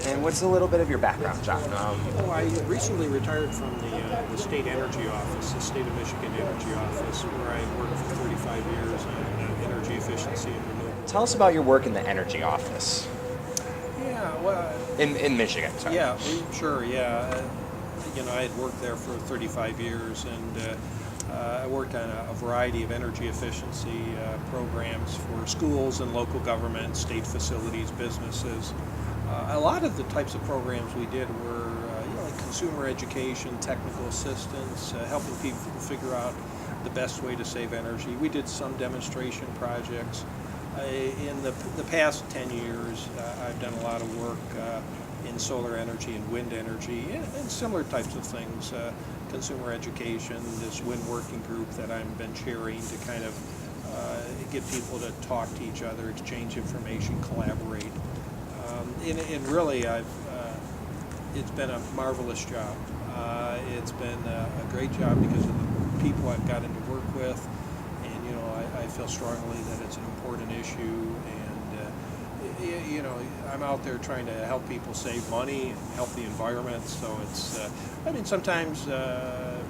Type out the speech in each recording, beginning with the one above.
And what's a little bit of your background, John? I recently retired from the state energy office, the state of Michigan energy office, where I worked for 35 years on energy efficiency and renewable. Tell us about your work in the energy office Yeah, well, in Michigan. Sorry. yeah, sure, yeah. I had worked there for 35 years, and I worked on a variety of energy efficiency programs for schools and local government, state facilities, businesses. A lot of the types of programs we did were like consumer education, technical assistance, helping people figure out the best way to save energy. We did some demonstration projects. In the past 10 years, I've done a lot of work in solar energy and wind energy and similar types of things. Consumer education, this wind working group that I've been chairing to kind of get people to talk to each other, exchange information, collaborate. And really, it's been a marvelous job. It's been a great job because of the people I've gotten to work with, and I feel strongly that it's an important issue. And I'm out there trying to help people save money and help the environment. So it's, sometimes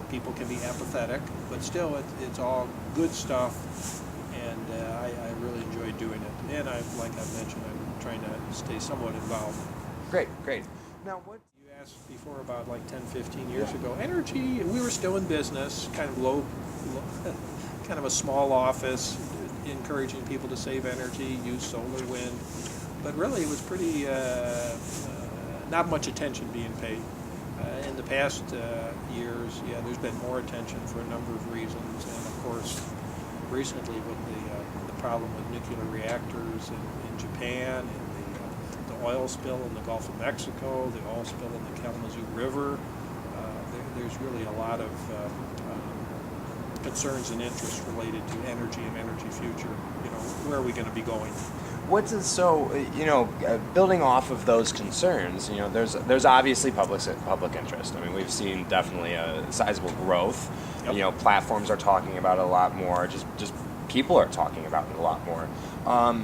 people can be apathetic, but still, it's all good stuff, and I really enjoy doing it. And like I mentioned, I'm trying to stay somewhat involved. Great. Now, what You asked before about like 10, 15 years ago. Energy, we were still in business, kind of low kind of a small office, encouraging people to save energy, use solar, wind. But really, it was pretty, not much attention being paid. In the past years, there's been more attention for a number of reasons. And of course, recently with the problem with nuclear reactors in Japan, and the oil spill in the Gulf of Mexico, the oil spill in the Kalamazoo River, there's really a lot of concerns and interests related to energy and energy future. Where are we going to be going? Building off of those concerns, there's obviously public interest. We've seen definitely a sizable growth. Yep. Platforms are talking about it a lot more. Just people are talking about it a lot more.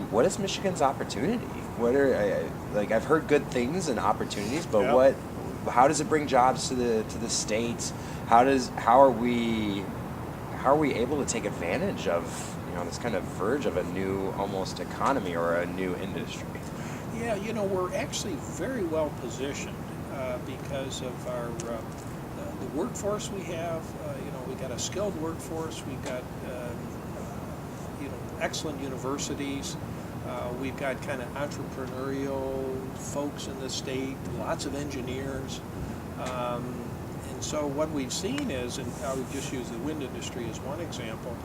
What is Michigan's opportunity? I've heard good things and opportunities, but Yep. how does it bring jobs to the state? How are we able to take advantage of this kind of verge of a new almost economy or a new industry? Yeah, we're actually very well positioned because of our the workforce we have. We've got a skilled workforce. We've got excellent universities. We've got kind of entrepreneurial folks in the state, lots of engineers. And so what we've seen is, and I would just use the wind industry as one example,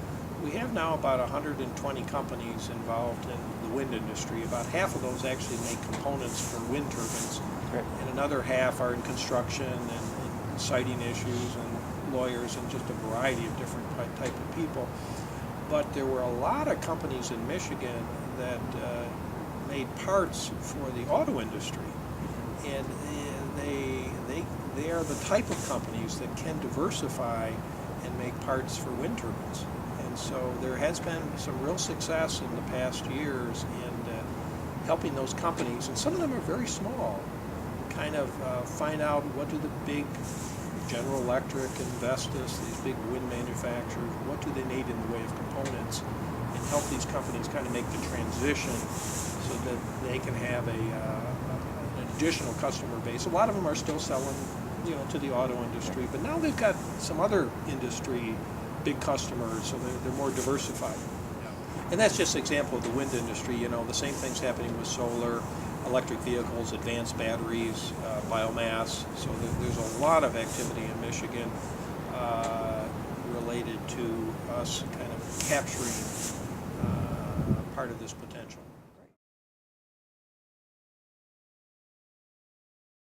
we have now about 120 companies involved in the wind industry. About half of those actually make components for wind turbines, Right. and another half are in construction and siting issues and lawyers and just a variety of different type of people. But there were a lot of companies in Michigan that made parts for the auto industry, and they are the type of companies that can diversify and make parts for wind turbines. And so there has been some real success in the past years in helping those companies, and some of them are very small, kind of find out what do the big General Electric and Vestas, these big wind manufacturers, what do they need in the way of components, and help these companies kind of make the transition so that they can have an additional customer base. A lot of them are still selling, to the auto industry, but now they've got some other industry big customers, so they're more diversified. And that's just an example of the wind industry. The same thing's happening with solar, electric vehicles, advanced batteries, biomass. So there's a lot of activity in Michigan related to us kind of capturing part of this potential.